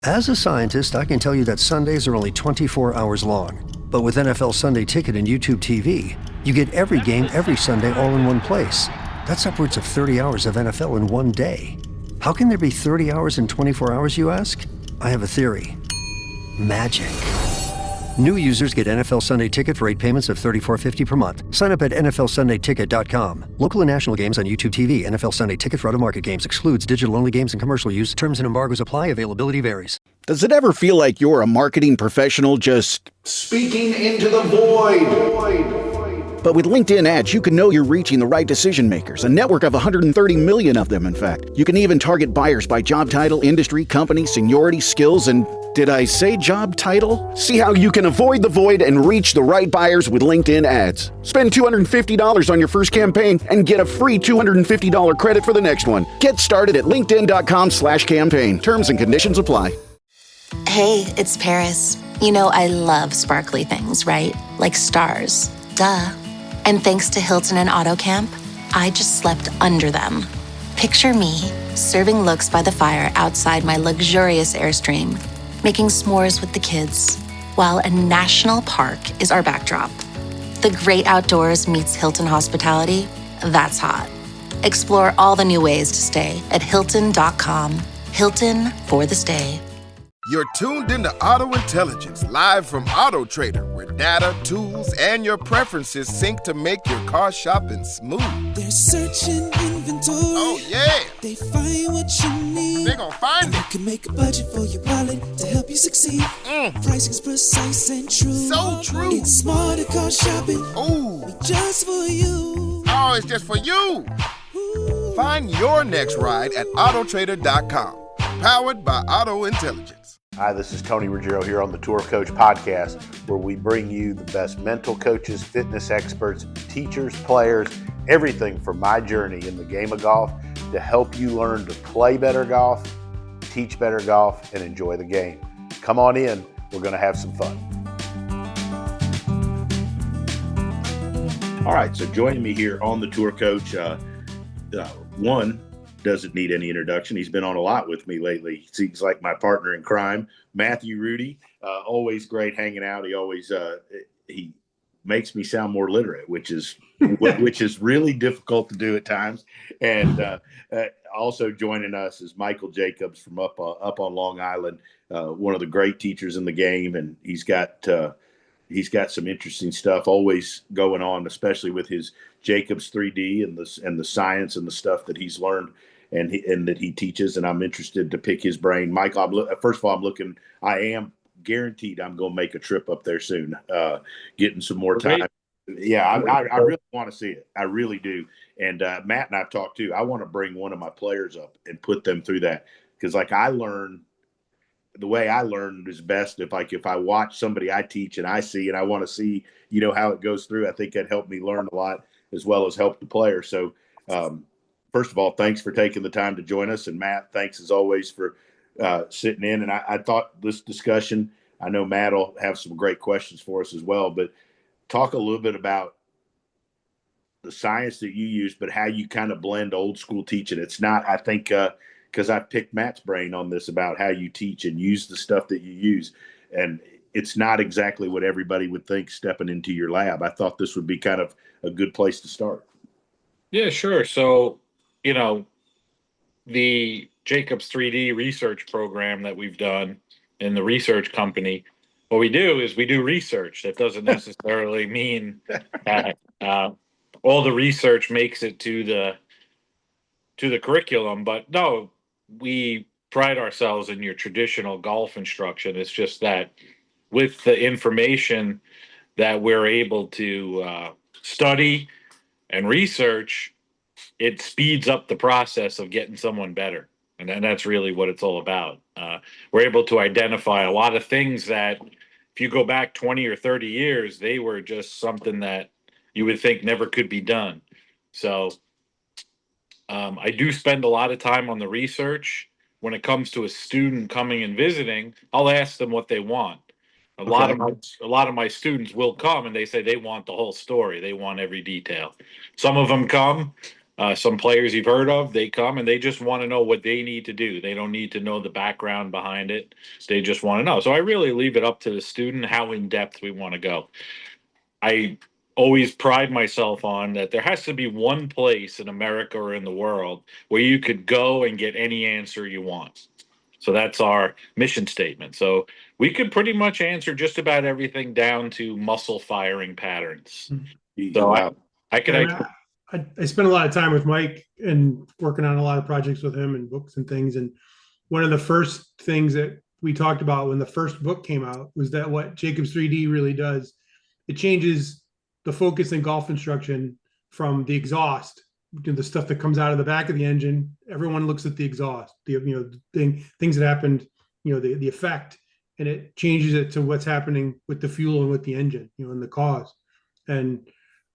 As a scientist, I can tell you that Sundays are only 24 hours long. But with NFL Sunday Ticket and YouTube TV, you get every game every Sunday all in one place. That's upwards of 30 hours of NFL in one day. How can there be 30 hours in 24 hours, you ask? I have a theory. Magic. New users get NFL Sunday Ticket for 8 payments of $34.50 per month. Sign up at NFLSundayTicket.com. Local and national games on YouTube TV. NFL Sunday Ticket for out-of-market games excludes digital-only games and commercial use. Terms and embargoes apply. Availability varies. Does it ever feel like you're a marketing professional just speaking into the void? But with LinkedIn ads, you can know you're reaching the right decision makers, a network of 130 million of them, in fact. You can even target buyers by job title, industry, company, seniority, skills, and did I say job title? See how you can avoid the void and reach the right buyers with LinkedIn ads. Spend $250 on your first campaign and get a free $250 credit for the next one. Get started at linkedin.com/campaign. Terms and conditions apply. Hey, it's Paris. You know I love sparkly things, right? Like stars. Duh. And thanks to Hilton and AutoCamp, I just slept under them. Picture me serving looks by the fire outside my luxurious Airstream, making s'mores with the kids, while a national park is our backdrop. The great outdoors meets Hilton hospitality. That's hot. Explore all the new ways to stay at Hilton.com. Hilton for the stay. You're tuned into Auto Intelligence, live from Auto Trader, where data, tools, and your preferences sync to make your car shopping smooth. They're searching inventory. Oh, yeah. They find what you need. They're gonna find it. You can make a budget for your wallet to help you succeed. Pricing's precise and true. So true. It's smarter car shopping. Ooh. Just for you. Oh, it's just for you. Ooh. Find your next ride at autotrader.com. Powered by Auto Intelligence. Hi, this is Tony Ruggiero here on the Tour Coach Podcast, where we bring you the best mental coaches, fitness experts, teachers, players, everything from my journey in the game of golf to help you learn to play better golf, teach better golf, and enjoy the game. Come on in. We're going to have some fun. All right, so joining me here on the Tour Coach, one doesn't need any introduction. He's been on a lot with me lately. Seems like my partner in crime, Matthew Rudy. Always great hanging out. He always he makes me sound more literate, which is really difficult to do at times. And also joining us is Michael Jacobs from up on Long Island, one of the great teachers in the game, and he's got some interesting stuff always going on, especially with his Jacobs 3D and the science and the stuff that he's learned and that he teaches. And I'm interested to pick his brain. Michael, first of all, I am guaranteed I'm going to make a trip up there soon, getting some more time. Yeah, I really want to see it. I really do. And Matt and I've talked too. I want to bring one of my players up and put them through that, because the way I learn is best if I watch somebody I teach and I see, and I want to see, how it goes through. I think that helped me learn a lot as well as help the player. So first of all, thanks for taking the time to join us. And Matt, thanks as always for sitting in. And I thought this discussion, I know Matt will have some great questions for us as well, but talk a little bit about the science that you use, but how you kind of blend old school teaching. It's not, I think, because I picked Matt's brain on this about how you teach and use the stuff that you use. And it's not exactly what everybody would think stepping into your lab. I thought this would be kind of a good place to start. Yeah, sure. So, the Jacobs 3D research program that we've done in the research company, what we do is we do research. That doesn't necessarily mean that all the research makes it to the curriculum, but no, we pride ourselves in your traditional golf instruction. It's just that with the information that we're able to study and research, it speeds up the process of getting someone better. And that's really what it's all about. We're able to identify a lot of things that if you go back 20 or 30 years, they were just something that you would think never could be done. So I do spend a lot of time on the research. When it comes to a student coming and visiting, I'll ask them what they want. A lot of my students will come and they say they want the whole story. They want every detail. Some of them come Some players you've heard of, they come and they just want to know what they need to do. They don't need to know the background behind it. They just want to know. So I really leave it up to the student how in depth we want to go. I always pride myself on that there has to be one place in America or in the world where you could go and get any answer you want. So that's our mission statement. So we could pretty much answer just about everything down to muscle firing patterns. So Wow. I could. Yeah, I spent a lot of time with Mike and working on a lot of projects with him and books and things. And one of the first things that we talked about when the first book came out was that what Jacobs 3D really does, it changes the focus in golf instruction from the exhaust to the stuff that comes out of the back of the engine. Everyone looks at the exhaust, things that happened, the effect, and it changes it to what's happening with the fuel and with the engine, and the cause. And I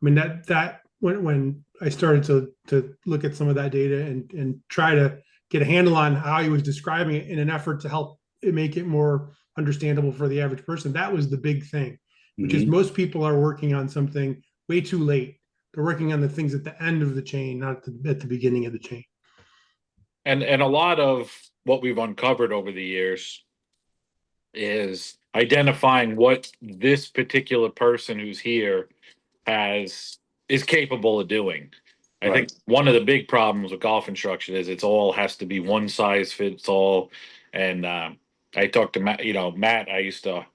mean that when I started to look at some of that data and try to get a handle on how he was describing it in an effort to help it make it more understandable for the average person, that was the big thing, which is most people are working on something way too late. They're working on the things at the end of the chain, not at the beginning of the chain. And a lot of what we've uncovered over the years is identifying what this particular person who's here is capable of doing. I think one of the big problems with golf instruction is it's all has to be one size fits all. And I talked to Matt, Matt, I used to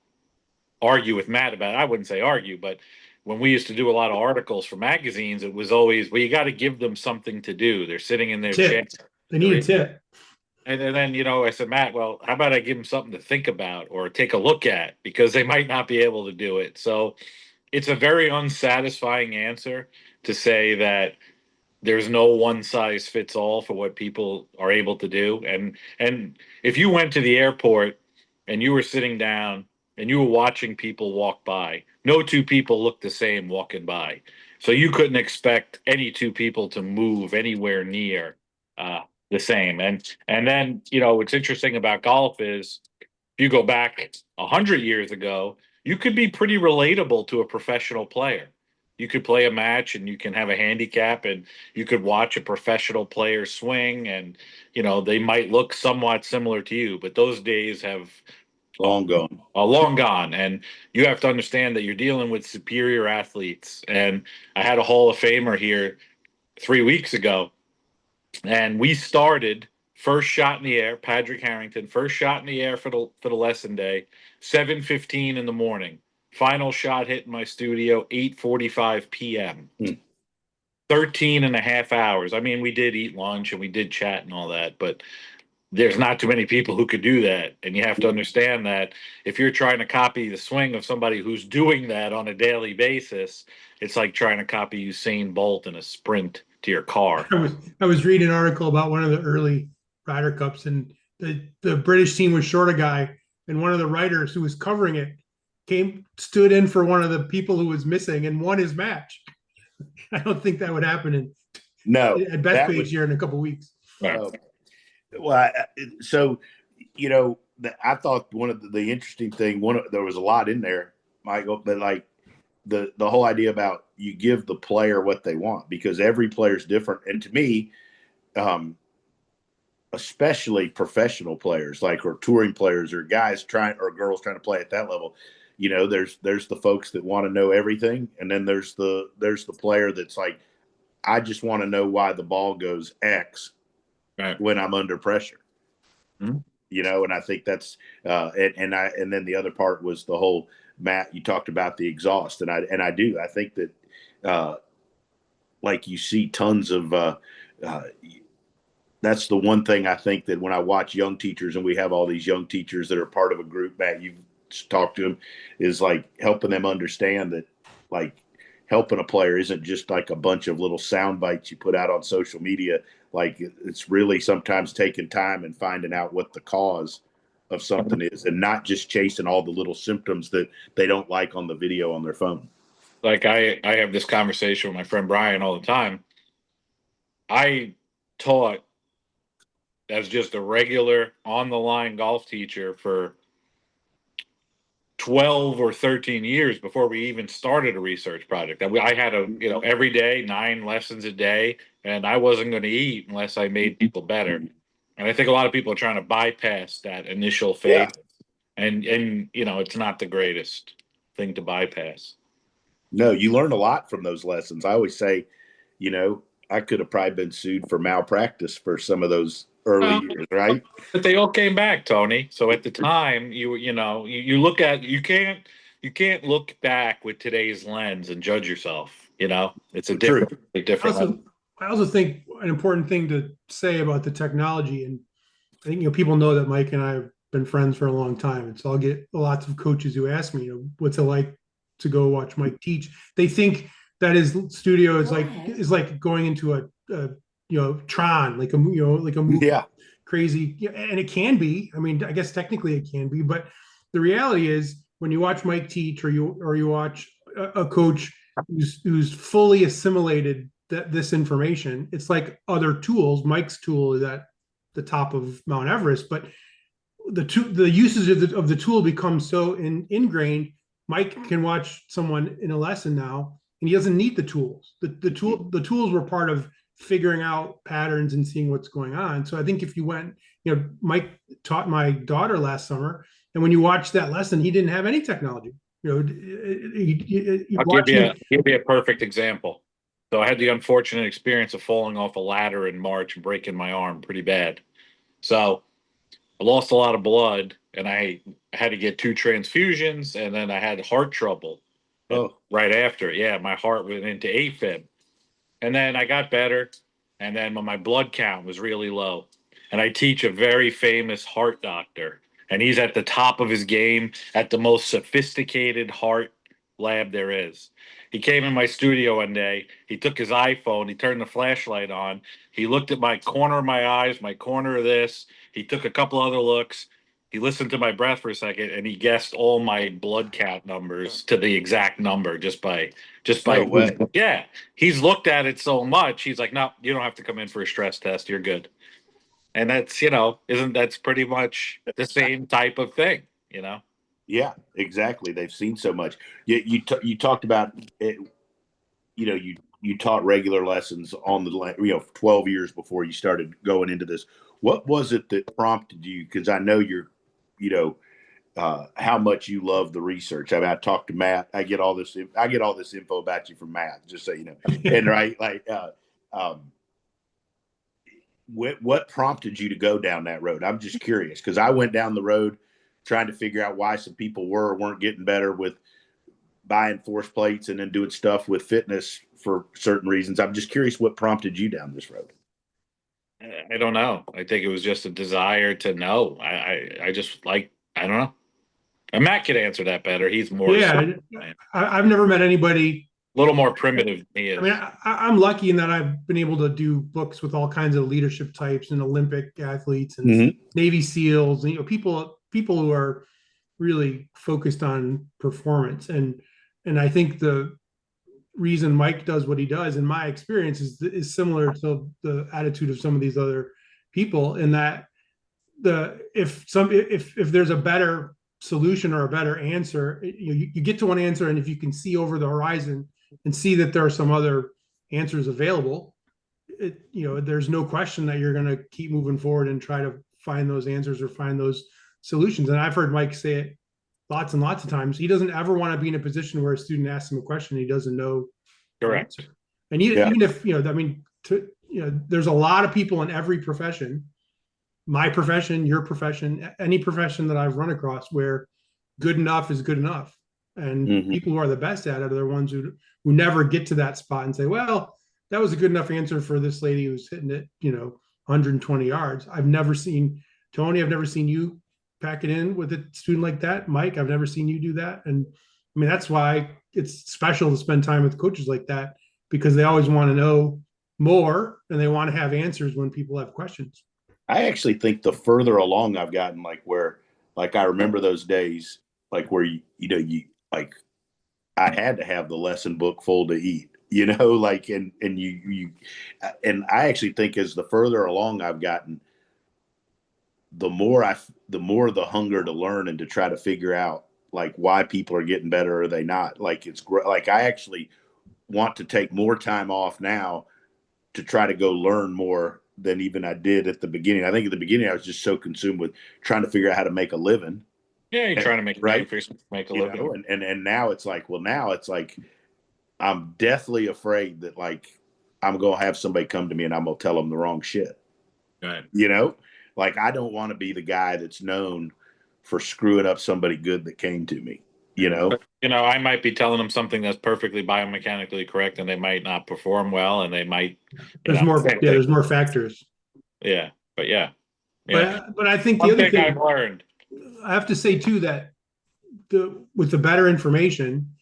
argue with Matt about it. I wouldn't say argue, but when we used to do a lot of articles for magazines, it was always, well, you got to give them something to do. They're sitting in their chair. They need a tip. And then, I said, Matt, well, how about I give them something to think about or take a look at, because they might not be able to do it. So it's a very unsatisfying answer to say that there's no one size fits all for what people are able to do. And if you went to the airport and you were sitting down and you were watching people walk by, no two people look the same walking by. So you couldn't expect any two people to move anywhere near the same. And then, what's interesting about golf is if you go back 100 years ago, you could be pretty relatable to a professional player. You could play a match and you can have a handicap and you could watch a professional player swing and, they might look somewhat similar to you, but those days have Long gone. Long gone. And you have to understand that you're dealing with superior athletes. And I had a Hall of Famer here 3 weeks ago, and we started first shot in the air, Patrick Harrington, first shot in the air for the lesson day, 7:15 in the morning. Final shot hit in my studio, 8:45 p.m. 13 and a half hours. I mean, we did eat lunch and we did chat and all that, but there's not too many people who could do that. And you have to understand that if you're trying to copy the swing of somebody who's doing that on a daily basis, it's like trying to copy Usain Bolt in a sprint to your car. I was reading an article about one of the early Ryder Cups, and the British team was short a guy, and one of the writers who was covering it stood in for one of the people who was missing and won his match. I don't think that would happen at Bethpage here in a couple of weeks. Well, so I thought one of the interesting thing, there was a lot in there, Michael, but like the whole idea about you give the player what they want, because every player's different. And to me, especially professional players, or touring players or guys or girls trying to play at that level, there's the folks that want to know everything, and then there's the player that's like, I just want to know why the ball goes X when I'm under pressure. And I think that's and then the other part was the whole, Matt, you talked about the exhaust, and I do. I think that you see tons of that's the one thing I think that when I watch young teachers, and we have all these young teachers that are part of a group, Matt, you've talked to them, is helping them understand that helping a player isn't just a bunch of little sound bites you put out on social media. It's really sometimes taking time and finding out what the cause of something is, and not just chasing all the little symptoms that they don't like on the video on their phone. I have this conversation with my friend Brian all the time. I taught as just a regular on the line golf teacher for 12 or 13 years before we even started a research project. I had every day, 9 lessons a day, and I wasn't going to eat unless I made people better. And I think a lot of people are trying to bypass that initial phase, and it's not the greatest thing to bypass. No, you learn a lot from those lessons. I always say, I could have probably been sued for malpractice for some of those early years, right? But they all came back, Tony. So at the time, you look at you can't look back with today's lens and judge yourself. It's a different lens. I also think an important thing to say about the technology, and I think people know that Mike and I have been friends for a long time, and so I'll get lots of coaches who ask me, what's it like to go watch Mike teach? They think that his studio is like going into a Tron, like a movie, crazy, and it can be. I mean, I guess technically it can be, but the reality is when you watch Mike teach, or you watch a coach who's fully assimilated this information, it's like other tools. Mike's tool is at the top of Mount Everest, but the usage of the tool becomes so ingrained. Mike can watch someone in a lesson now, and he doesn't need the tools. The tools were part of figuring out patterns and seeing what's going on. So I think if you went, Mike taught my daughter last summer, and when you watch that lesson, he didn't have any technology. I'll give you a perfect example. So I had the unfortunate experience of falling off a ladder in March and breaking my arm pretty bad. So I lost a lot of blood, and I had to get 2 transfusions, and then I had heart trouble. Right after. Yeah, my heart went into AFib. And then I got better, and then my blood count was really low. And I teach a very famous heart doctor, and he's at the top of his game at the most sophisticated heart lab there is. He came in my studio one day. He took his iPhone. He turned the flashlight on. He looked at my corner of my eyes, my corner of this. He took a couple other looks. He listened to my breath for a second, and he guessed all my blood count numbers to the exact number just by. Yeah. He's looked at it so much. He's like, no, you don't have to come in for a stress test. You're good. And that's, that's pretty much the same type of thing, Yeah, exactly. They've seen so much. You talked about it, you taught regular lessons on the 12 years before you started going into this. What was it that prompted you? Because I know you're, how much you love the research. I mean, I talked to Matt. I get all this info about you from Matt, just so you know. And what prompted you to go down that road? I'm just curious, because I went down the road trying to figure out why some people were or weren't getting better with buying force plates and then doing stuff with fitness for certain reasons. I'm just curious what prompted you down this road. I don't know. I think it was just a desire to know. I just I don't know. And Matt could answer that better. He's more. Yeah, I've never met anybody a little more primitive than he is. I mean, I'm lucky in that I've been able to do books with all kinds of leadership types and Olympic athletes and Navy SEALs, and people who are really focused on performance. And I think the reason Mike does what he does, in my experience, is similar to the attitude of some of these other people, in that if there's a better solution or a better answer, you get to one answer, and if you can see over the horizon and see that there are some other answers available, there's no question that you're going to keep moving forward and try to find those answers or find those solutions. And I've heard Mike say it lots and lots of times. He doesn't ever want to be in a position where a student asks him a question he doesn't know. Correct. And even if, there's a lot of people in every profession, my profession, your profession, any profession that I've run across, where good enough is good enough. And people who are the best at it are the ones who never get to that spot and say, well, that was a good enough answer for this lady who's hitting it, 120 yards. I've never seen Tony. I've never seen you pack it in with a student like that. Mike, I've never seen you do that. And I mean, that's why it's special to spend time with coaches like that, because they always want to know more and they want to have answers when people have questions. I actually think the further along I've gotten, I remember those days, where I had to have the lesson book full to eat, and I actually think as the further along I've gotten, the more the hunger to learn and to try to figure out like why people are getting better or are they not. Like it's great. Like I actually want to take more time off now to try to go learn more than even I did at the beginning. I think at the beginning I was just so consumed with trying to figure out how to make a living. Yeah, you're trying to make right, make a living. know, and now it's like, well, now it's like I'm deathly afraid that like I'm gonna have somebody come to me and I'm gonna tell them the wrong shit. Right. You know, like I don't want to be the guy that's known for screwing up somebody good that came to me. You know, But, I might be telling them something that's perfectly biomechanically correct, and they might not perform well, and they might. There's more. Yeah, there's more factors. Yeah, but yeah. But I think the One other thing thing I've learned, I have to say too, that with the better information,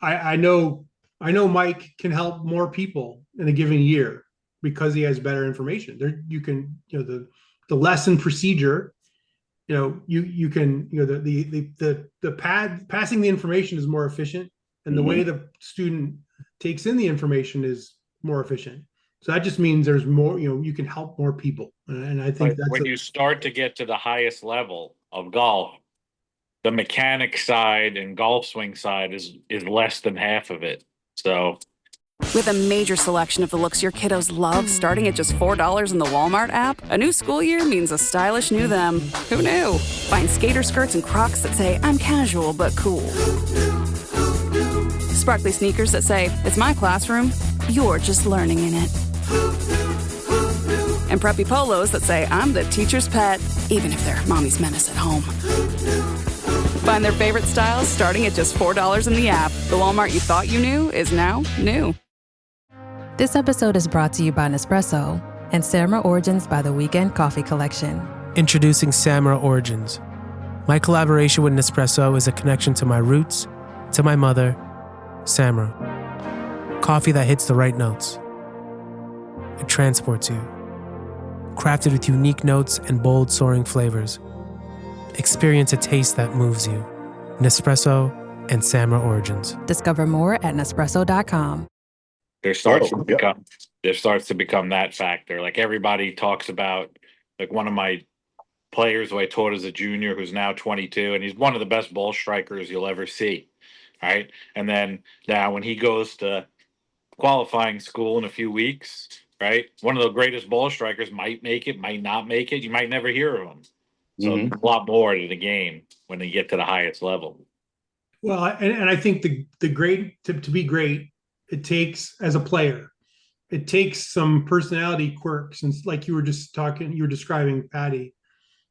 I know Mike can help more people in a given year because he has better information. There you can, the lesson procedure, you can, passing the information is more efficient, and the way the student takes in the information is more efficient. So that just means there's more, you can help more people. And I think that's when you start to get to the highest level of golf, the mechanic side and golf swing side is less than half of it. So with a major selection of the looks your kiddos love, starting at just $4 in the Walmart app, a new school year means a stylish new them. Who knew? Find skater skirts and Crocs that say, I'm casual but cool. Sparkly sneakers that say, it's my classroom, you're just learning in it. And preppy polos that say, I'm the teacher's pet, even if they're mommy's menace at home. Find their favorite styles starting at just $4 in the app. The Walmart you thought you knew is now new. This episode is brought to you by Nespresso and Samra Origins by the Weekend Coffee Collection. Introducing Samra Origins. My collaboration with Nespresso is a connection to my roots, to my mother, Samra. Coffee that hits the right notes. It transports you. Crafted with unique notes and bold, soaring flavors. Experience a taste that moves you. Nespresso and Samra Origins. Discover more at Nespresso.com. There starts to become that factor. Like everybody talks about, like one of my players who I taught as a junior, who's now 22, and he's one of the best ball strikers you'll ever see. Right. And then now when he goes to qualifying school in a few weeks, right, one of the greatest ball strikers might make it, might not make it. You might never hear of him. So there's a lot more to the game when they get to the highest level. Well, and I think the great to be great, it takes, as a player, it takes some personality quirks. And like you were describing Patrick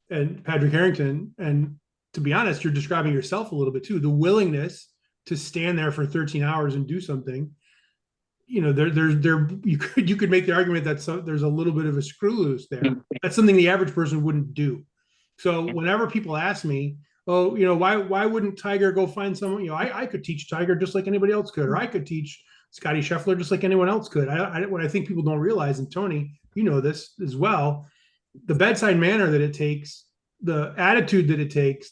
Harrington. And to be honest, you're describing yourself a little bit too. The willingness to stand there for 13 hours and do something. You could make the argument that there's a little bit of a screw loose there. That's something the average person wouldn't do. So whenever people ask me, oh, why wouldn't Tiger go find someone? I could teach Tiger just like anybody else could, or I could teach Scotty Scheffler just like anyone else could. What I think people don't realize, and Tony, you know this as well, the bedside manner that it takes, the attitude that it takes,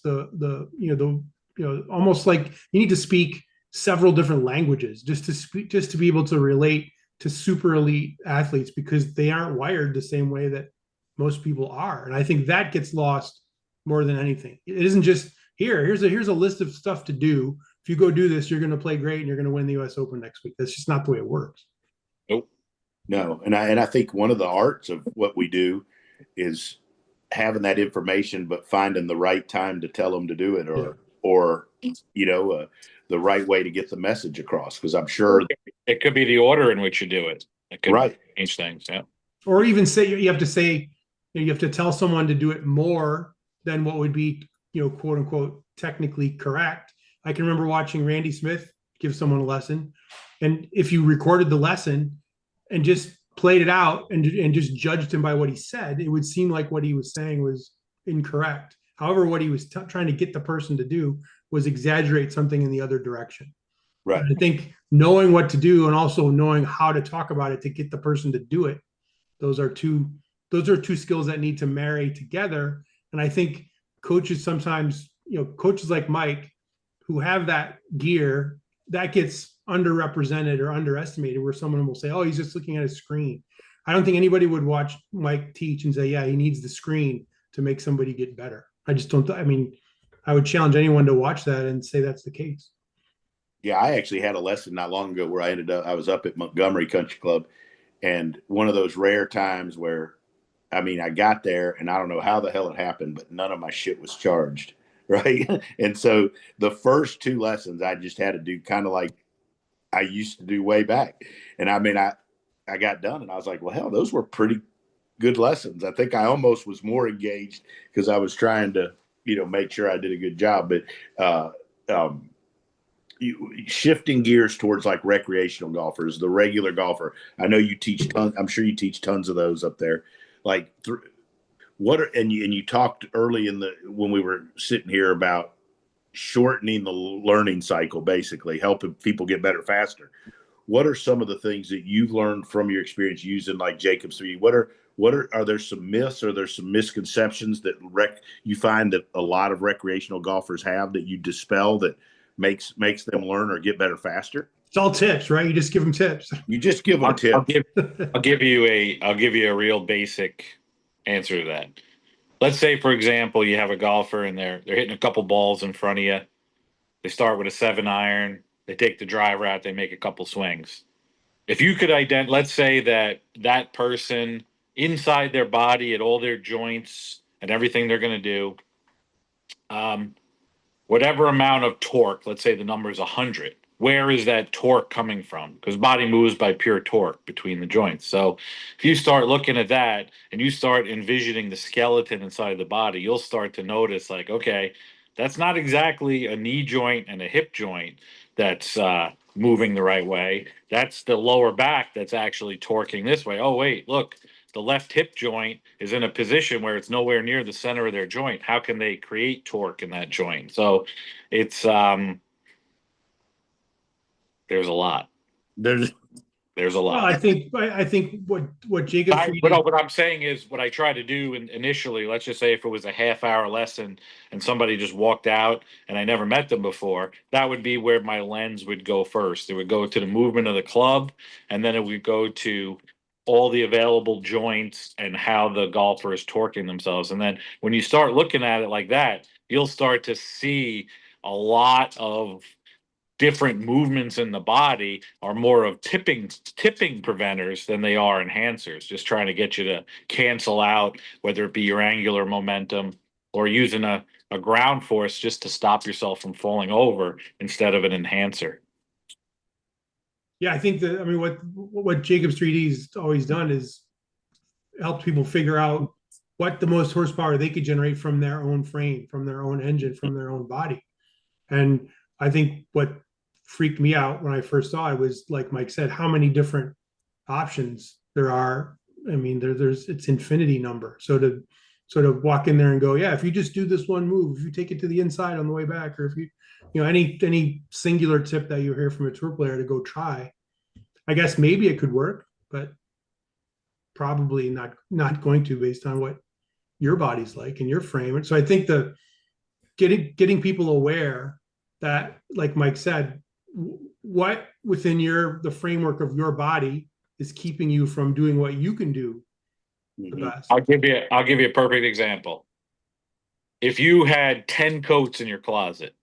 almost like you need to speak several different languages just to be able to relate to super elite athletes, because they aren't wired the same way that most people are. And I think that gets lost more than anything. It isn't just here's a list of stuff to do. If you go do this, you're going to play great and you're going to win the US Open next week. That's just not the way it works. Nope. No. And I think one of the arts of what we do is having that information, but finding the right time to tell them to do it, or the right way to get the message across. Because I'm sure it could be the order in which you do it. It could change things. Yeah. Or even you have to tell someone to do it more than what would be, quote unquote, technically correct. I can remember watching Randy Smith give someone a lesson. And if you recorded the lesson and just played it out and just judged him by what he said, it would seem like what he was saying was incorrect. However, what he was trying to get the person to do was exaggerate something in the other direction. Right. And I think knowing what to do and also knowing how to talk about it to get the person to do it, those are two skills that need to marry together. And I think coaches sometimes, coaches like Mike, who have that gear, that gets underrepresented or underestimated, where someone will say, oh, he's just looking at a screen. I don't think anybody would watch Mike teach and say, yeah, he needs the screen to make somebody get better. I just don't. I I would challenge anyone to watch that and say that's the case. Yeah, I actually had a lesson not long ago where I was up at Montgomery Country Club, and one of those rare times where, I mean, I got there and I don't know how the hell it happened, but none of my shit was charged. Right. And so the first two lessons I just had to do kind of like I used to do way back. And I mean, I got done and I was like, well, hell, those were pretty good lessons. I think I almost was more engaged because I was trying to, make sure I did a good job. But, shifting gears towards like recreational golfers, the regular golfer. I know you teach tons. I'm sure you teach tons of those up there. Like, and you talked early when we were sitting here about shortening the learning cycle, basically helping people get better faster. What are some of the things that you've learned from your experience using like Jacob's 3D? Are there some myths or there's some misconceptions that you find that a lot of recreational golfers have that you dispel that makes them learn or get better faster? It's all tips, right? You just give them tips. You just give them tips. I'll give you a real basic answer to that. Let's say, for example, you have a golfer and they're hitting a couple balls in front of you. They start with a 7-iron. They take the driver out. They make a couple swings. If you could let's say that person inside their body at all their joints and everything they're going to do, whatever amount of torque, let's say the number is 100. Where is that torque coming from? Because body moves by pure torque between the joints. So if you start looking at that and you start envisioning the skeleton inside the body, you'll start to notice like, okay, that's not exactly a knee joint and a hip joint that's moving the right way. That's the lower back that's actually torquing this way. Oh, wait, look, the left hip joint is in a position where it's nowhere near the center of their joint. How can they create torque in that joint? So it's there's a lot. There's a lot. Well, I think what Jacob. What I'm saying is what I try to do initially. Let's just say if it was a half-hour lesson and somebody just walked out and I never met them before, that would be where my lens would go first. It would go to the movement of the club, and then it would go to all the available joints and how the golfer is torquing themselves. And then when you start looking at it like that, you'll start to see a lot of different movements in the body are more of tipping preventers than they are enhancers, just trying to get you to cancel out, whether it be your angular momentum or using a ground force just to stop yourself from falling over instead of an enhancer. Yeah, I think that, I mean, what Jacob's 3D's always done is helped people figure out what the most horsepower they could generate from their own frame, from their own engine, from their own body. And I think what freaked me out when I first saw it was, like Mike said, how many different options there are. I mean, it's infinity number. So to sort of walk in there and go, yeah, if you just do this one move, if you take it to the inside on the way back, or if you any singular tip that you hear from a tour player to go try, I guess maybe it could work, but probably not going to, based on what your body's like and your frame. And so I think the getting people aware that, like Mike said, what within the framework of your body is keeping you from doing what you can do the best. I'll give you a perfect example. If you had 10 coats in your closet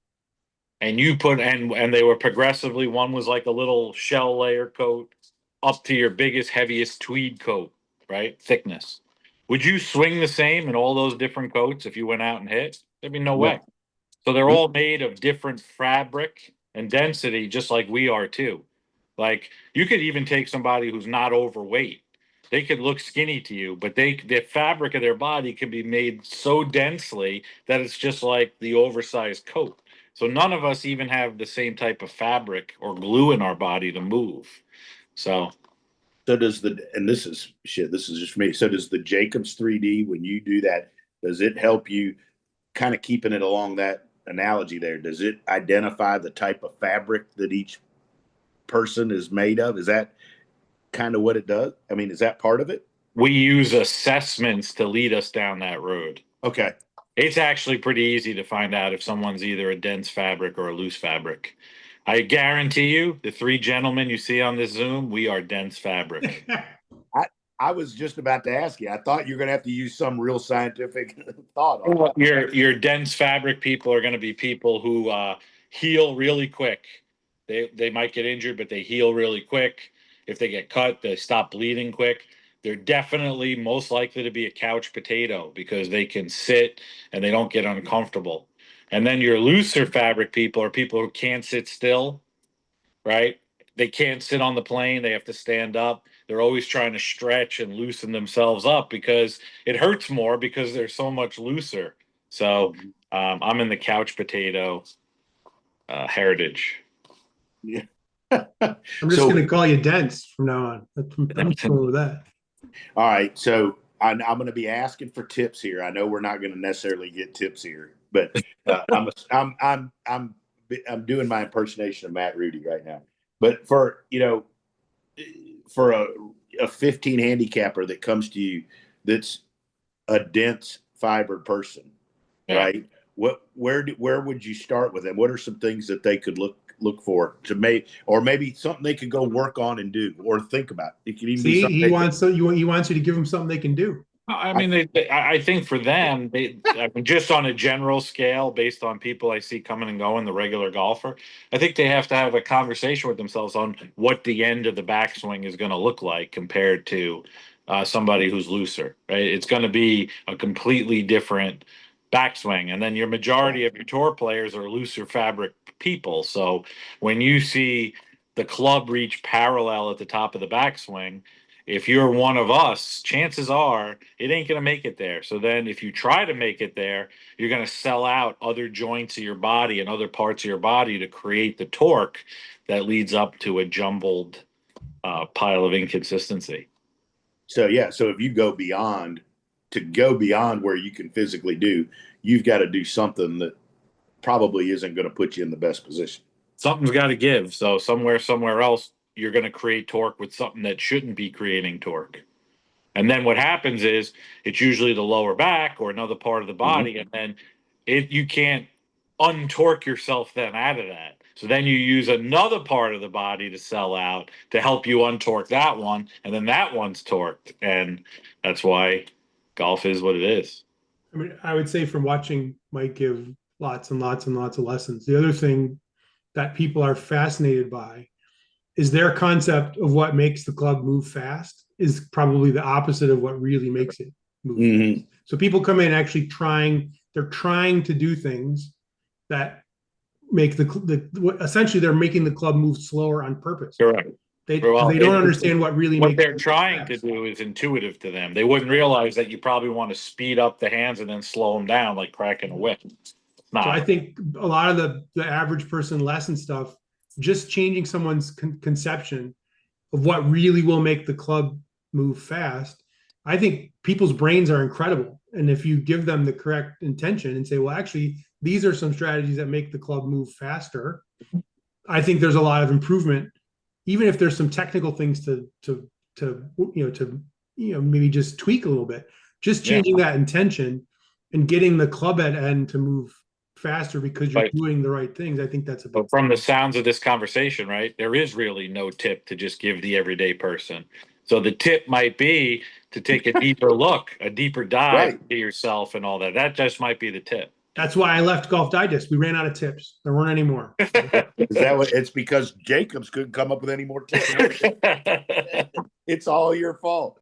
and you put and they were progressively, one was like a little shell layer coat up to your biggest, heaviest tweed coat, right? Thickness. Would you swing the same in all those different coats if you went out and hit? There'd be no way. So they're all made of different fabric and density, just like we are too. Like you could even take somebody who's not overweight. They could look skinny to you, but the fabric of their body can be made so densely that it's just like the oversized coat. So none of us even have the same type of fabric or glue in our body to move. So does this is just me. So does the Jacob's 3D, when you do that, does it help you kind of keeping it along that analogy there? Does it identify the type of fabric that each person is made of? Is that kind of what it does? I mean, is that part of it? We use assessments to lead us down that road. Okay. It's actually pretty easy to find out if someone's either a dense fabric or a loose fabric. I guarantee you, the three gentlemen you see on this Zoom, we are dense fabric. I was just about to ask you. I thought you were going to have to use some real scientific thought on it. Your dense fabric people are going to be people who heal really quick. They might get injured, but they heal really quick. If they get cut, they stop bleeding quick. They're definitely most likely to be a couch potato because they can sit and they don't get uncomfortable. And then your looser fabric people are people who can't sit still, right? They can't sit on the plane. They have to stand up. They're always trying to stretch and loosen themselves up because it hurts more because they're so much looser. So I'm in the couch potato heritage. Yeah. I'm just going to call you dense from now on. I'm cool with that. All right. So I'm going to be asking for tips here. I know we're not going to necessarily get tips here, but I'm doing my impersonation of Matt Rudy right now. But for a 15 handicapper that comes to you, that's a dense fibered person, right? Where would you start with them? What are some things that they could look for to maybe something they could go work on and do or think about? It could even be something he wants you to give them something they can do. I mean, I think for them, just on a general scale, based on people I see coming and going, the regular golfer, I think they have to have a conversation with themselves on what the end of the backswing is going to look like compared to somebody who's looser, right? It's going to be a completely different backswing. And then your majority of your tour players are looser fabric people. So when you see the club reach parallel at the top of the backswing, if you're one of us, chances are it ain't going to make it there. So then if you try to make it there, you're going to sell out other joints of your body and other parts of your body to create the torque that leads up to a jumbled pile of inconsistency. So if you go beyond where you can physically do, you've got to do something that probably isn't going to put you in the best position. Something's got to give. So somewhere else, you're going to create torque with something that shouldn't be creating torque. And then what happens is it's usually the lower back or another part of the body. And then you can't untorque yourself then out of that. So then you use another part of the body to sell out to help you untorque that one. And then that one's torqued. And that's why golf is what it is. I mean, I would say from watching Mike give lots and lots and lots of lessons, the other thing that people are fascinated by is their concept of what makes the club move fast is probably the opposite of what really makes it move fast. So people come in actually they're trying to do things that make essentially they're making the club move slower on purpose. Correct. They don't understand what really what makes they're trying to do is intuitive to them. They wouldn't realize that you probably want to speed up the hands and then slow them down like cracking a whip. So I think a lot of the average person lesson stuff, just changing someone's conception of what really will make the club move fast. I think people's brains are incredible. And if you give them the correct intention and say, well, actually, these are some strategies that make the club move faster, I think there's a lot of improvement, even if there's some technical things to maybe just tweak a little bit, just changing that intention and getting the club end to move faster because you're doing the right things. I think that's a big from the sounds of this conversation, right? There is really no tip to just give the everyday person. So the tip might be to take a deeper look, a deeper dive to yourself and all that. That just might be the tip. That's why I left Golf Digest. We ran out of tips. There weren't any more. Is that what it's because Jacobs couldn't come up with any more tips? It's all your fault.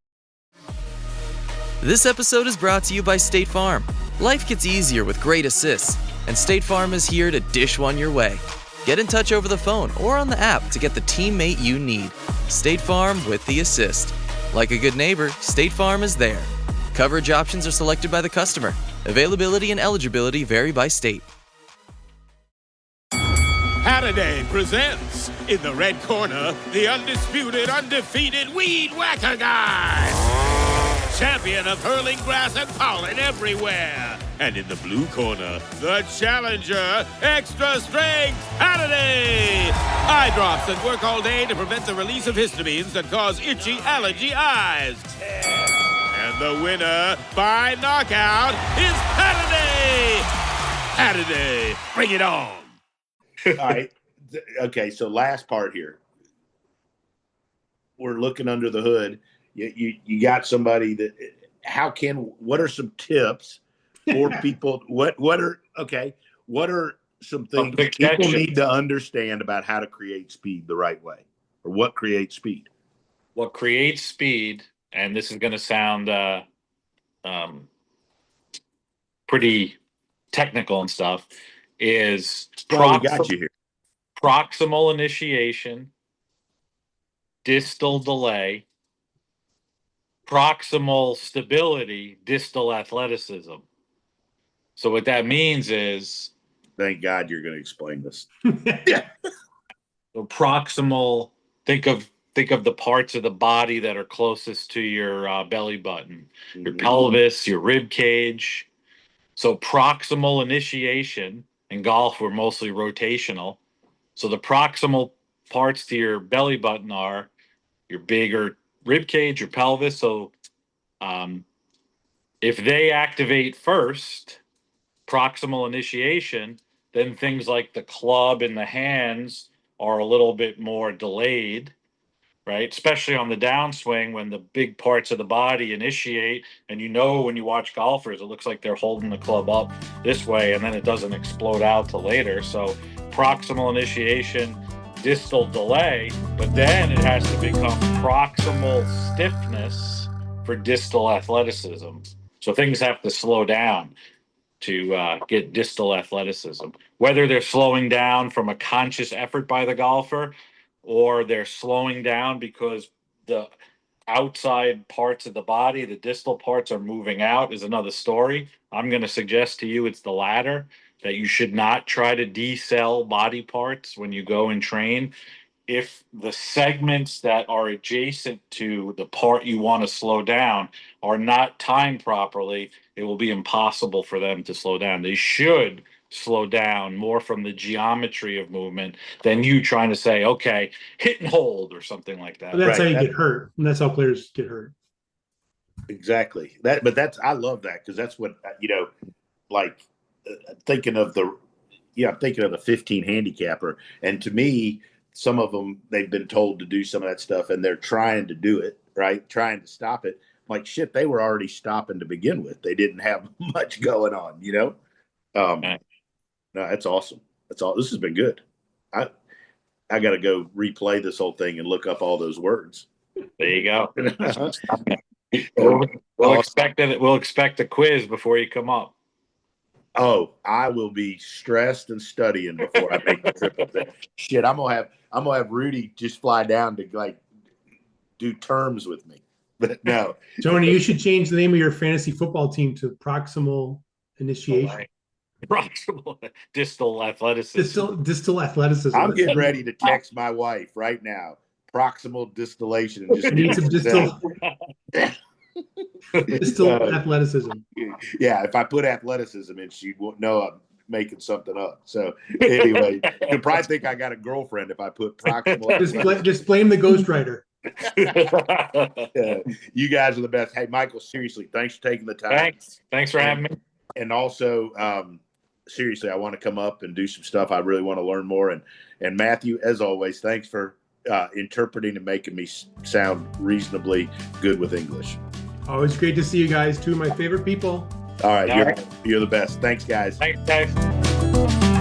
This episode is brought to you by State Farm. Life gets easier with great assists, and State Farm is here to dish one your way. Get in touch over the phone or on the app to get the teammate you need. State Farm with the assist. Like a good neighbor, State Farm is there. Coverage options are selected by the customer. Availability and eligibility vary by state. Halliday presents, in the red corner, the undisputed, undefeated Weed Whacker Guy. Champion of hurling grass and pollen everywhere. And in the blue corner, the challenger, extra strength Halliday. Eye drops that work all day to prevent the release of histamines that cause itchy allergy eyes. And the winner by knockout is Halliday. Halliday, bring it on. All right. Okay, so last part here. We're looking under the hood. you got somebody that what are some tips for people? What are some things people need to understand about how to create speed the right way, or what creates speed? What creates speed, and this is going to sound pretty technical and stuff, is we got you here. Proximal initiation, distal delay, proximal stability, distal athleticism. So what that means is, thank God you're going to explain this. Yeah. So proximal, think of the parts of the body that are closest to your belly button, your pelvis, your rib cage. So proximal initiation, in golf we're mostly rotational. So the proximal parts to your belly button are your bigger rib cage, your pelvis. So if they activate first, proximal initiation, then things like the club and the hands are a little bit more delayed, right? Especially on the downswing when the big parts of the body initiate, and when you watch golfers, it looks like they're holding the club up this way and then it doesn't explode out till later. So proximal initiation, distal delay, but then it has to become proximal stiffness for distal athleticism. So things have to slow down to get distal athleticism, whether they're slowing down from a conscious effort by the golfer or they're slowing down because the outside parts of the body, the distal parts, are moving out, is another story. I'm going to suggest to you it's the latter, that you should not try to decel body parts when you go and train. If the segments that are adjacent to the part you want to slow down are not timed properly, it will be impossible for them to slow down. They should slow down more from the geometry of movement than you trying to say, okay, hit and hold or something like that. And that's how you get hurt. And that's how players get hurt. Exactly. I love that, because that's what, thinking of the 15 handicapper. And to me, some of them, they've been told to do some of that stuff and they're trying to do it, right? Trying to stop it. Like, shit, they were already stopping to begin with. They didn't have much going on, No, that's awesome. This has been good. I got to go replay this whole thing and look up all those words. There you go. We'll expect a quiz before you come up. Oh, I will be stressed and studying before I make the trip up there. Shit, I'm gonna have Rudy just fly down to do terms with me. But no, Tony, you should change the name of your fantasy football team to Proximal Initiation. Proximal distal athleticism. Distal athleticism. I'm getting ready to text my wife right now. Proximal distillation. And just need some distal. Distal athleticism. Yeah, if I put athleticism in, she won't know I'm making something up. So anyway, you'll probably think I got a girlfriend if I put proximal. Just blame the ghostwriter. You guys are the best. Hey, Michael, seriously, thanks for taking the time. Thanks for having me. And also, seriously, I want to come up and do some stuff. I really want to learn more. And Matthew, as always, thanks for interpreting and making me sound reasonably good with English. Always great to see you guys. Two of my favorite people. All right. You're the best. Thanks, guys. Thanks, guys.